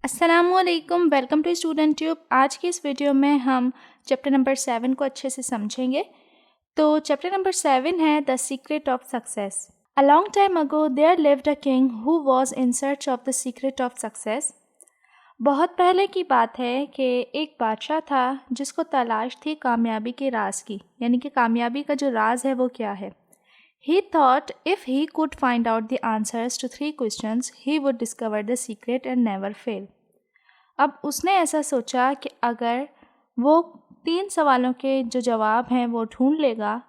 अस्सलामुअलैकुम, welcome to student tube. आज की इस वीडियो में हम चैप्टर नंबर 7 को अच्छे से समझेंगे। तो चैप्टर नंबर 7 है the secret of success. A long time ago there lived a king who was in search of the secret of success. बहुत पहले की बात है कि एक बादशाह था जिसको तलाश थी कामयाबी के राज की, यानी कि कामयाबी का जो राज है वो क्या है। He thought if he could find out the answers to 3 questions, he would discover the secret and never fail. अब उसने ऐसा सोचा कि अगर वो 3 सवालों के जो जवाब हैं वो ढूंढ लेगा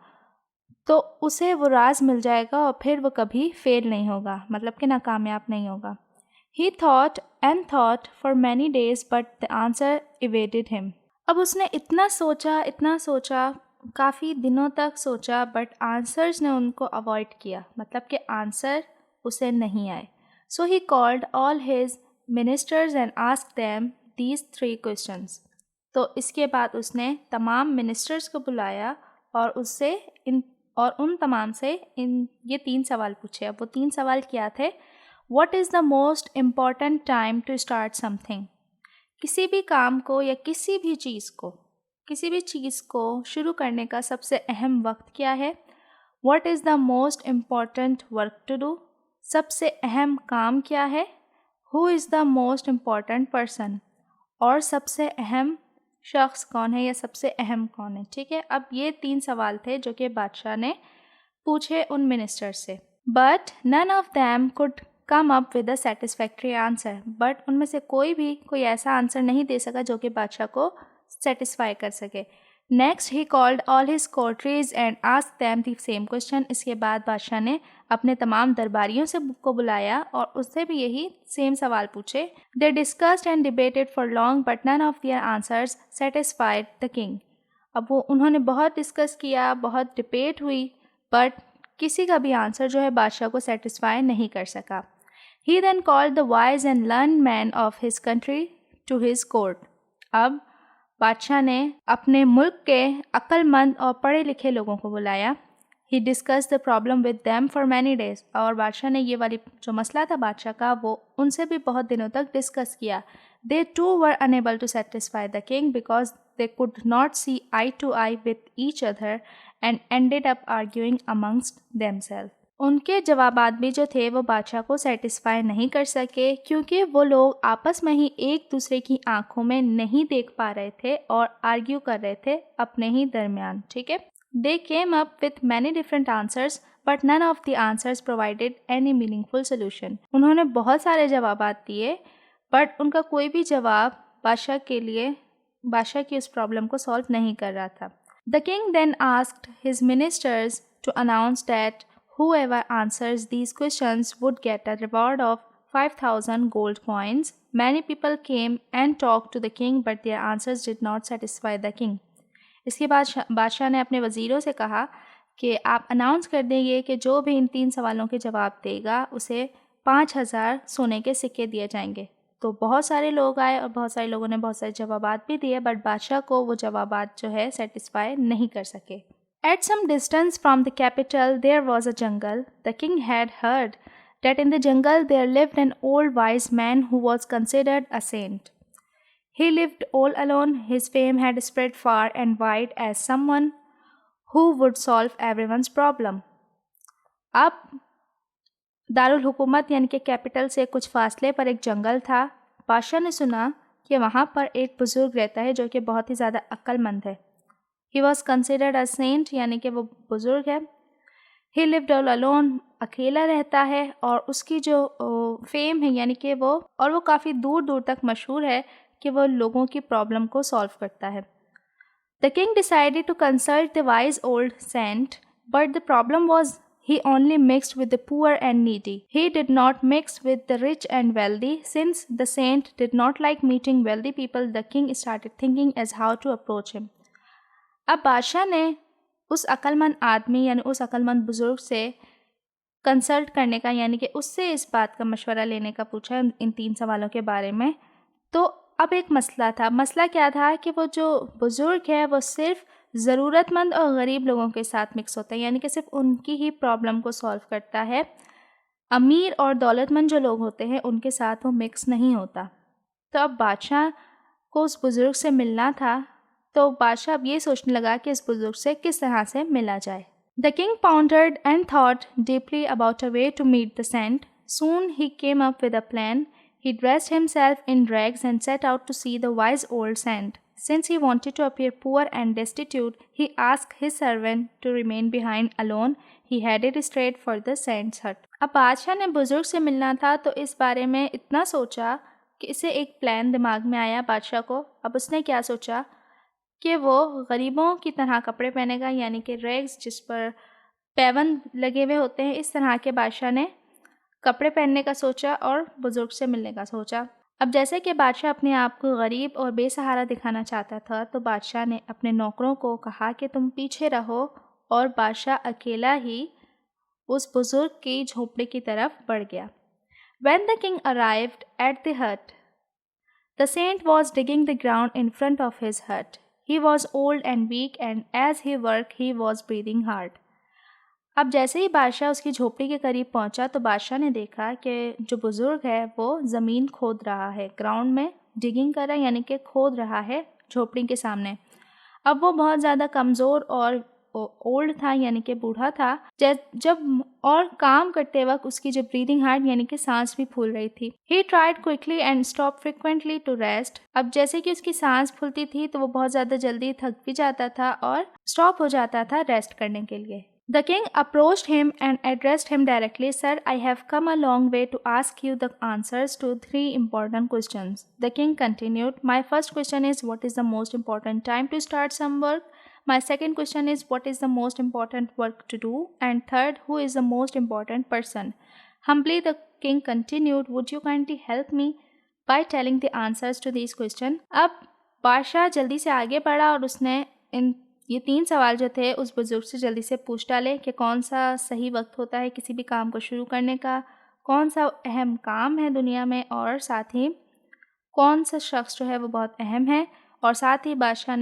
तो उसे वो राज मिल जाएगा और फिर वो कभी फेल नहीं होगा, मतलब कि नाकामयाब नहीं होगा। He thought and thought for many days but the answer evaded him. अब उसने इतना सोचा, काफ़ी दिनों तक सोचा, बट आंसर्स ने उनको अवॉइड किया, मतलब कि आंसर उसे नहीं आए। So he called all his ministers and asked them these 3 questions. तो इसके बाद उसने तमाम मिनिस्टर्स को बुलाया और उन तमाम से ये 3 सवाल पूछे। अब वो 3 सवाल क्या थे? What is the most important time to start something? किसी भी काम को या किसी भी चीज़ को शुरू करने का सबसे अहम वक्त क्या है? What is the most important work to do? सबसे अहम काम क्या है? Who is the most important person? और सबसे अहम शख्स कौन है या सबसे अहम कौन है? ठीक है, अब ये 3 सवाल थे जो कि बादशाह ने पूछे उन मिनिस्टर से। But none of them could come up with a satisfactory answer. बट उनमें से कोई ऐसा आंसर नहीं दे सका जो कि बादशाह को सेटिस्फाई कर सके। Next he called all his courtiers and asked them the same question. इसके बाद बादशाह ने अपने तमाम दरबारियों को बुलाया और उससे भी यही सेम सवाल पूछे। They discussed and debated for long but none of their answers satisfied the king. अब उन्होंने बहुत डिस्कस किया, बहुत डिबेट हुई, बट किसी का भी आंसर जो है बादशाह को सेटिस्फाई नहीं कर सका। He then called the wise and learned men of his country to his court. अब बादशाह ने अपने मुल्क के अक्लमंद और पढ़े लिखे लोगों को बुलाया। He discussed the problem with them for many days. और बादशाह ने ये वाली जो मसला था बादशाह का वो उनसे भी बहुत दिनों तक डिस्कस किया। They too were unable to satisfy the king because they could not see eye to eye with each other and ended up arguing amongst themselves. उनके जवाबात भी जो थे वो बादशाह को सेटिस्फाई नहीं कर सके क्योंकि वो लोग आपस में ही एक दूसरे की आंखों में नहीं देख पा रहे थे और आर्ग्यू कर रहे थे अपने ही दरमियान। ठीक है, they came up with many different answers but none of the answers provided any meaningful solution. उन्होंने बहुत सारे जवाबात दिए बट उनका कोई भी जवाब बादशाह की उस प्रॉब्लम को सॉल्व नहीं कर रहा था। The king then asked his ministers to announce that whoever answers these questions would get a reward of 5,000 gold coins. Many people came and talked to the king, but their answers did not satisfy the king. इसके बाद बादशाह ने अपने वज़ीरों से कहा कि आप announce कर देंगे कि जो भी इन 3 सवालों के जवाब देगा उसे 5,000 सोने के सिक्के दिए जाएंगे। तो बहुत सारे लोग आए और बहुत सारे लोगों ने बहुत सारे जवाबात भी दिए, बट बादशाह को वो जवाबात जो है सेटिस्फाई नहीं कर सके। At some distance from the capital there was a jungle. The king had heard that in the jungle there lived an old wise man who was considered a saint. He lived all alone. His fame had spread far and wide as someone who would solve everyone's problem. अब दारुल हुकूमत यानी कि capital से कुछ फासले पर एक जंगल था। बादशाह ने सुना कि वहाँ पर एक बुज़ुर्ग रहता है जो कि बहुत ही ज़्यादा अक्लमंद है। He was considered a saint, यानी कि वो बुज़ुर्ग है। He lived all alone, अकेला रहता है और उसकी जो फेम है यानी कि वो काफ़ी दूर दूर तक मशहूर है कि वो लोगों की प्रॉब्लम को सॉल्व करता है। The king decided to consult the wise old saint, but the problem was he only mixed with the poor and needy. He did not mix with the rich and wealthy. Since the saint did not like meeting wealthy people, the king started thinking as how to approach him. अब बादशाह ने उस अक्लमंद आदमी यानी उस अक्लमंद बुज़ुर्ग से consult करने का यानी कि उससे इस बात का मशवरा लेने का पूछा इन 3 सवालों के बारे में। तो अब एक मसला था। मसला क्या था कि वो जो बुज़ुर्ग है वो सिर्फ ज़रूरतमंद और गरीब लोगों के साथ मिक्स होता है, यानी कि सिर्फ उनकी ही प्रॉब्लम को सॉल्व करता है। अमीर और दौलतमंद जो लोग होते हैं उनके साथ वो मिक्स नहीं होता। तो अब बादशाह को उस बुज़ुर्ग से मिलना था, तो बादशाह अब ये सोचने लगा कि इस बुज़ुर्ग से किस तरह से मिला जाए। The king pondered and thought deeply about a way to meet the saint. Soon he came up with a plan. He dressed himself in rags and set out to see the wise old saint. Since he wanted to appear poor and destitute, he asked his servant to remain behind alone. He headed straight for the saint's hut. अब बादशाह ने बुजुर्ग से मिलना था, तो इस बारे में इतना सोचा कि इसे एक प्लान दिमाग में आया बादशाह को। अब उसने क्या सोचा कि वो गरीबों की तरह कपड़े पहनेगा, यानी कि रैग्स जिस पर पैबंद लगे हुए होते हैं, इस तरह के बादशाह ने कपड़े पहनने का सोचा और बुज़ुर्ग से मिलने का सोचा। अब जैसे कि बादशाह अपने आप को गरीब और बेसहारा दिखाना चाहता था, तो बादशाह ने अपने नौकरों को कहा कि तुम पीछे रहो, और बादशाह अकेला ही उस बुज़ुर्ग की झोपड़ी की तरफ बढ़ गया। When the king arrived at the hut, the saint was digging the ground in front of his hut. He was old and weak, and as he worked, he was breathing hard. अब जैसे ही बादशाह उसकी झोपड़ी के करीब पहुंचा, तो बादशाह ने देखा कि जो बुज़ुर्ग है वो ज़मीन खोद रहा है, ग्राउंड में डिगिंग कर रहा है, यानी कि खोद रहा है झोपड़ी के सामने। अब वो बहुत ज़्यादा कमज़ोर और ओल्ड था, यानी कि बूढ़ा था। जब और काम करते वक्त उसकी जो ब्रीदिंग हार्ड यानी कि सांस भी फूल रही थी। He tried quickly and stop frequently to rest. अब जैसे कि उसकी सांस फूलती थी, तो वो बहुत ज़्यादा जल्दी थक भी जाता था और स्टॉप हो जाता था रेस्ट करने के लिए। The king approached him and addressed him directly. Sir, I have come a long way to ask you the answers to 3 important questions. The king continued, My first question is, what is the most important time to start some work? My second question is, what is the most important work to do? And third, who is the most important person? Humbly the king continued, Would you kindly help me by telling the answers to these questions? अब बादशाह जल्दी से आगे बढ़ा और उसने ये 3 सवाल जो थे उस बुज़ुर्ग से जल्दी से पूछ डाले कि कौन सा सही वक्त होता है किसी भी काम को शुरू करने का, कौन सा अहम काम है दुनिया में, और साथ ही कौन सा शख्स जो है वो बहुत अहम है। और साथ ही बादशाह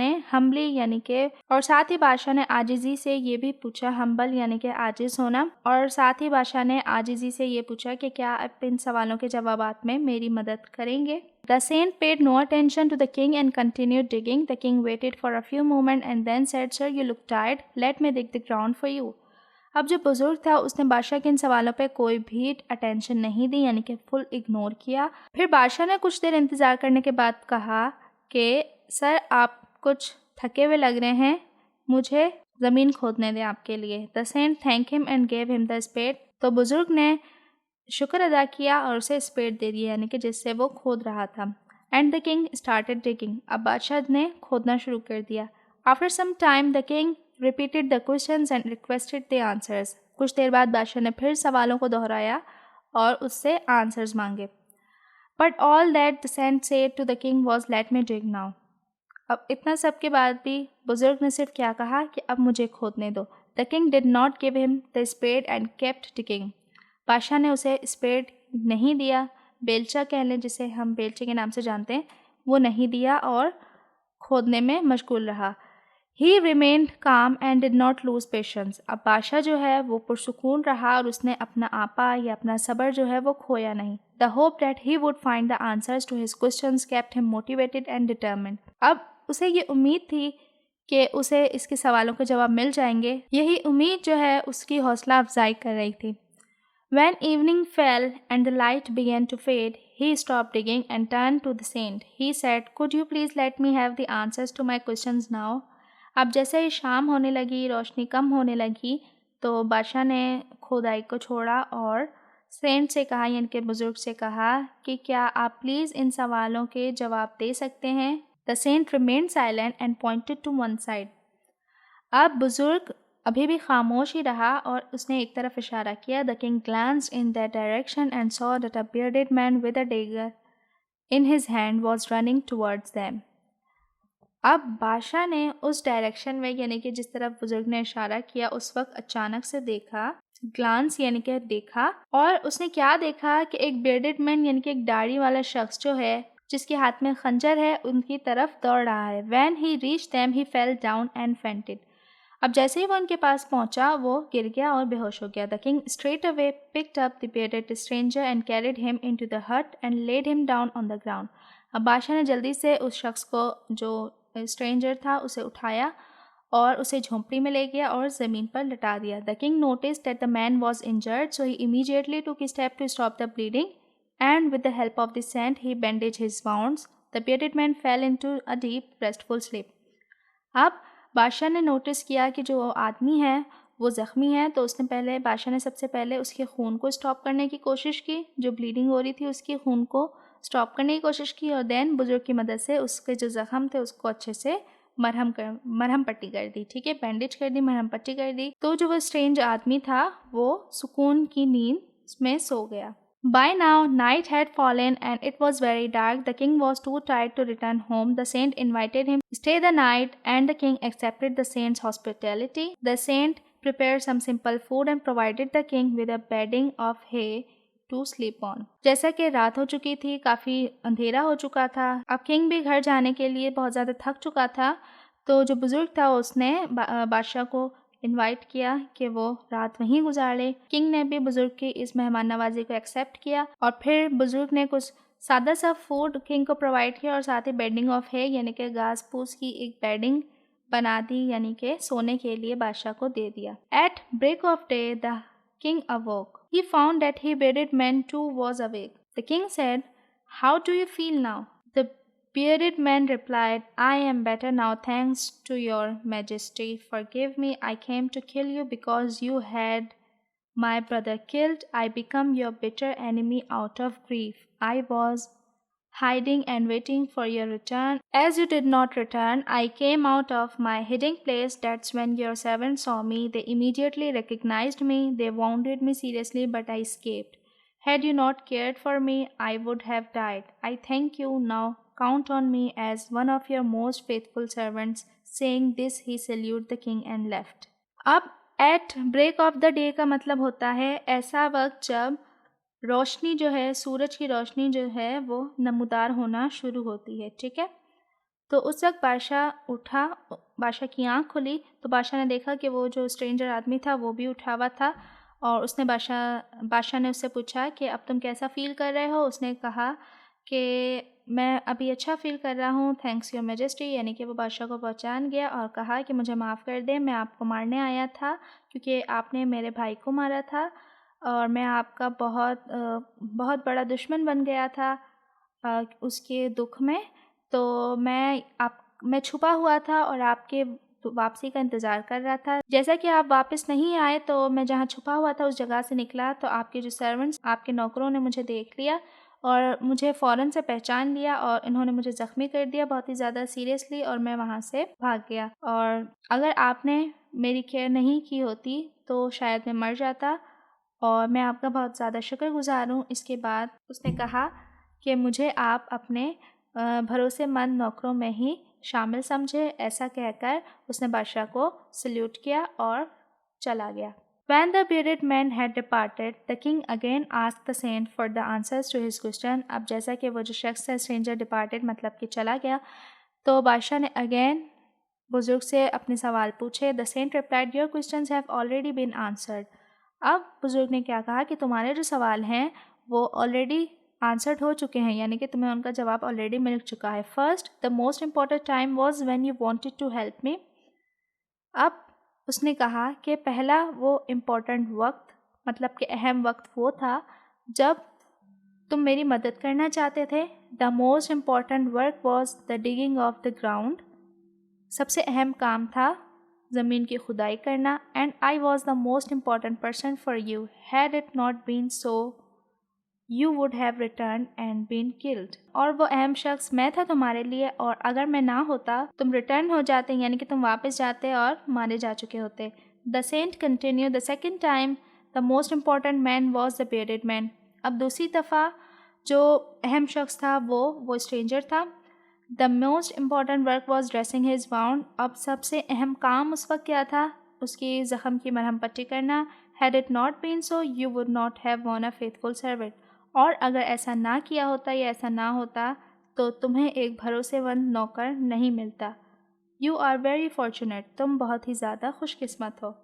ने आजिज़ी से ये भी पूछा, हम्बल यानी कि आजिज़ होना, और साथ ही बादशाह ने आजिज़ी से ये पूछा कि क्या आप इन सवालों के जवाबात में मेरी मदद करेंगे। The saint paid no attention to the king and continued digging. The king waited for a few moments and then said, Sir, you look tired. Let me dig the ground for you. अब जो बुज़ुर्ग था उसने बादशाह के इन सवालों पे कोई भी अटेंशन नहीं दी, यानी कि फुल इग्नोर किया। फिर बादशाह ने कुछ देर इंतज़ार करने के बाद कहा कि सर, आप कुछ थके हुए लग रहे हैं, मुझे ज़मीन खोदने दें आपके लिए। The saint thank him and gave him the spade. तो बुज़ुर्ग ने शुक्र अदा किया और उसे स्पेड दे दिया, यानी कि जिससे वो खोद रहा था। And the king started digging. अब बादशाह ने खोदना शुरू कर दिया। After some time the king repeated the questions and requested the answers. कुछ देर बाद बादशाह ने फिर सवालों को दोहराया और उससे आंसर्स मांगे। But all that the saint said to the king was, let me dig now. अब इतना सब के बाद भी बुज़ुर्ग ने सिर्फ क्या कहा कि अब मुझे खोदने दो। The king did not give him the spade and kept digging. बादशाह ने उसे स्पेड नहीं दिया, बेलचा कह लें जिसे हम बेलचे के नाम से जानते हैं, वो नहीं दिया और खोदने में मशगूल रहा। ही रिमेन्ड काम and did not lose patience. अब बादशाह जो है वो पुरसुकून रहा और उसने अपना आपा या अपना सब्र जो है वो खोया नहीं। The hope that he would find the answers to his questions kept him motivated and determined. अब उसे ये उम्मीद थी कि उसे इसके सवालों के जवाब मिल जाएंगे। यही उम्मीद जो है उसकी हौसला अफजाई कर रही थी। When evening fell and the light began to fade, he stopped digging and turned to the saint. He said, Could you please let me have the answers to my questions now? अब जैसे ही शाम होने लगी, रोशनी कम होने लगी, तो बादशाह ने खुदाई को छोड़ा और सेंट से कहा, यानी कि बुज़ुर्ग से कहा कि क्या आप प्लीज़ इन सवालों के जवाब दे सकते हैं। The saint remained silent and pointed to one side. अब बुज़ुर्ग अभी भी खामोश ही रहा और उसने एक तरफ इशारा किया। The king glanced in that direction and saw that a bearded man with a dagger in his hand was running towards them. अब बादशाह ने उस डायरेक्शन में, यानी कि जिस तरफ बुजुर्ग ने इशारा किया, उस वक्त अचानक से देखा, ग्लांस यानी कि देखा, और उसने क्या देखा कि एक bearded man यानी कि एक दाढ़ी वाला शख्स जो है जिसके हाथ में खंजर है, उनकी तरफ दौड़ रहा है। When he reached them, he fell down and fainted. अब जैसे ही वो उनके पास पहुंचा, वो गिर गया और बेहोश हो गया। The king straight away picked up the bearded stranger and carried him into the hut and laid him down on the ground. अब बादशाह ने जल्दी से उस शख्स को, जो स्ट्रेंजर था, उसे उठाया और उसे झोंपड़ी में ले गया और ज़मीन पर लटा दिया। The king notice that the man was injured, so he immediately took step to stop the bleeding and with the help of the saint he bandage his wounds. The bearded man fell into a deep restful sleep. अब बादशाह ने notice किया कि जो आदमी है वो ज़ख्मी है, तो बादशाह ने सबसे पहले उसके खून को स्टॉप करने की कोशिश की, जो ब्लीडिंग हो रही थी उसके खून को स्टॉप करने की कोशिश की, और देन बुजुर्ग की मदद से उसके जो ज़ख्म थे उसको अच्छे से मरहम पट्टी कर दी। ठीक है, बैंडेज कर दी, मरहम पट्टी कर दी। तो जो वो स्ट्रेंज आदमी था वो सुकून की नींद में सो गया। By now, night had fallen and it was very dark. The king was too tired to return home. The saint invited him to stay the night, and the king accepted the saint's hospitality. The saint prepared some simple food and provided the king with a bedding of hay to sleep on. जैसा कि रात हो चुकी थी, काफ़ी अंधेरा हो चुका था, अब किंग भी घर जाने के लिए बहुत ज़्यादा थक चुका था, तो जो बुज़ुर्ग था उसने बादशाह को इनवाइट किया कि वो रात वहीं गुजारे। किंग ने भी बुजुर्ग की इस मेहमान नवाजी को एक्सेप्ट किया और फिर बुजुर्ग ने कुछ सादा सा फूड किंग को प्रोवाइड किया और साथ ही बेडिंग ऑफ है यानी कि घास फूस की एक बेडिंग बना दी, यानी कि सोने के लिए बादशाह को दे दिया। At break of day the king awoke, he found that he bearded man too was awake. The king said, how do you feel now? The bearded man replied, I am better now, thanks to your majesty. Forgive me, I came to kill you because you had my brother killed. I become your bitter enemy out of grief. I was hiding and waiting for your return. As you did not return, I came out of my hiding place. That's when your servants saw me. They immediately recognized me. They wounded me seriously, but I escaped. Had you not cared for me, I would have died. I thank you now. Count on me as one of your most faithful servants. Saying this, he saluted the king and left. अब at break of the day का मतलब होता है ऐसा वक्त जब रोशनी जो है, सूरज की रोशनी जो है वो नमूदार होना शुरू होती है। ठीक है, तो उस वक्त बादशाह उठा, बादशाह की आँख खुली तो बादशाह ने देखा कि वो जो स्ट्रेंजर आदमी था वो भी उठा हुआ था और उसने बादशाह ने उससे पूछा कि अब तुम कैसा फ़ील कर रहे हो? उसने कहा कि मैं अभी अच्छा फ़ील कर रहा हूँ, थैंक्स योर मैजेस्टी, यानी कि वो बादशाह को पहचान गया और कहा कि मुझे माफ़ कर दें, मैं आपको मारने आया था क्योंकि आपने मेरे भाई को मारा था और मैं आपका बहुत बड़ा दुश्मन बन गया था उसके दुख में। तो मैं छुपा हुआ था और आपके वापसी का इंतज़ार कर रहा था। जैसा कि आप वापस नहीं आए तो मैं जहाँ छुपा हुआ था उस जगह से निकला, तो आपके जो सर्वेंट्स, आपके नौकरों ने मुझे देख लिया और मुझे फ़ौरन से पहचान लिया और इन्होंने मुझे ज़ख्मी कर दिया बहुत ही ज़्यादा सीरियसली और मैं वहाँ से भाग गया। और अगर आपने मेरी केयर नहीं की होती तो शायद मैं मर जाता और मैं आपका बहुत ज़्यादा शुक्रगुज़ार हूँ। इसके बाद उसने कहा कि मुझे आप अपने भरोसेमंद नौकरों में ही शामिल समझे। ऐसा कहकर उसने बादशाह को सल्यूट किया और चला गया। When the bearded man had departed, the king again asked the saint for the answers to his question. अब जैसा कि वो जो शख्स है stranger departed मतलब कि चला गया, तो बादशाह ने again बुजुर्ग से अपने सवाल पूछे। The saint replied, your questions have already been answered. अब बुजुर्ग ने क्या कहा कि तुम्हारे जो सवाल हैं वो ऑलरेडी आंसर्ड हो चुके हैं, यानी कि तुम्हें उनका जवाब ऑलरेडी मिल चुका है। First, the most important time was when you wanted to help me. अब उसने कहा कि पहला वो इम्पॉर्टेंट वक्त, मतलब कि अहम वक्त वो था जब तुम मेरी मदद करना चाहते थे। The most important work was the digging of the ground. सबसे अहम काम था ज़मीन की खुदाई करना। And I was the most important person for you. Had it not been so you would have return and been killed. और वो अहम शख्स मैं था तुम्हारे लिए और अगर मैं ना होता तुम रिटर्न हो जाते, यानी कि तुम वापस जाते और मारे जा चुके होते। The saint continue, the second time the most important man was the bearded man. अब दूसरी दफ़ा जो अहम शख्स था वो स्ट्रेंजर था। The most important work was dressing his wound. अब सबसे अहम काम उस वक्त क्या था? उसकी ज़ख्म की मरहम पट्टी करना। Had it not been so you would not have won a faithful servant. और अगर ऐसा ना किया होता या ऐसा ना होता तो तुम्हें एक भरोसेमंद नौकर नहीं मिलता। यू आर वेरी फॉर्चुनेट, तुम बहुत ही ज़्यादा खुशकिस्मत हो।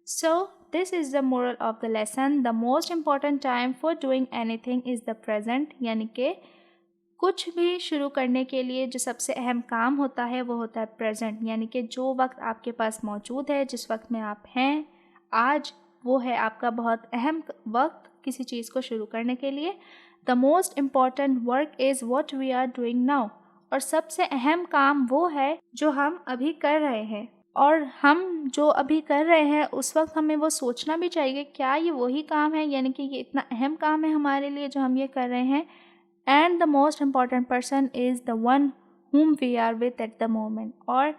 So this is the moral of the lesson, the most important time for doing anything is the present, यानी कि कुछ भी शुरू करने के लिए जो सबसे अहम काम होता है वो होता है प्रेजेंट, यानी कि जो वक्त आपके पास मौजूद है, जिस वक्त में आप हैं आज, वो है आपका बहुत अहम वक्त किसी चीज़ को शुरू करने के लिए। The most important work is what we are doing now, और सबसे अहम काम वो है जो हम अभी कर रहे हैं। और हम जो अभी कर रहे हैं उस वक्त हमें वो सोचना भी चाहिए क्या ये वही काम है, यानी कि ये इतना अहम काम है हमारे लिए जो हम ये कर रहे हैं। And the most important person is the one whom we are with at the moment, और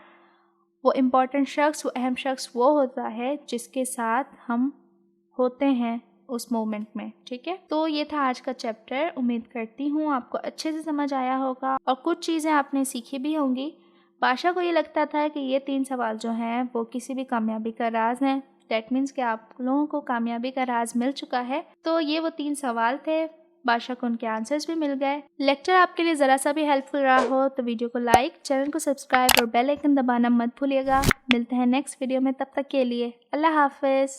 वो इम्पॉर्टेंट शख्स, वो अहम शख्स वो होता है जिसके साथ हम होते हैं उस मोमेंट में। ठीक है, तो ये था आज का चैप्टर। उम्मीद करती हूँ आपको अच्छे से समझ आया होगा और कुछ चीज़ें आपने सीखी भी होंगी। बादशाह को ये लगता था कि ये 3 सवाल जो हैं वो किसी भी कामयाबी का राज हैं। दैट मीन्स कि आप लोगों को कामयाबी का राज मिल चुका है। तो ये वो 3 सवाल थे, बादशाह को उनके आंसर्स भी मिल गए। लेक्चर आपके लिए ज़रा सा भी हेल्पफुल रहा हो तो वीडियो को लाइक, चैनल को सब्सक्राइब और बेल आइकन दबाना मत भूलिएगा। मिलते हैं नेक्स्ट वीडियो में, तब तक के लिए अल्लाह हाफिज़।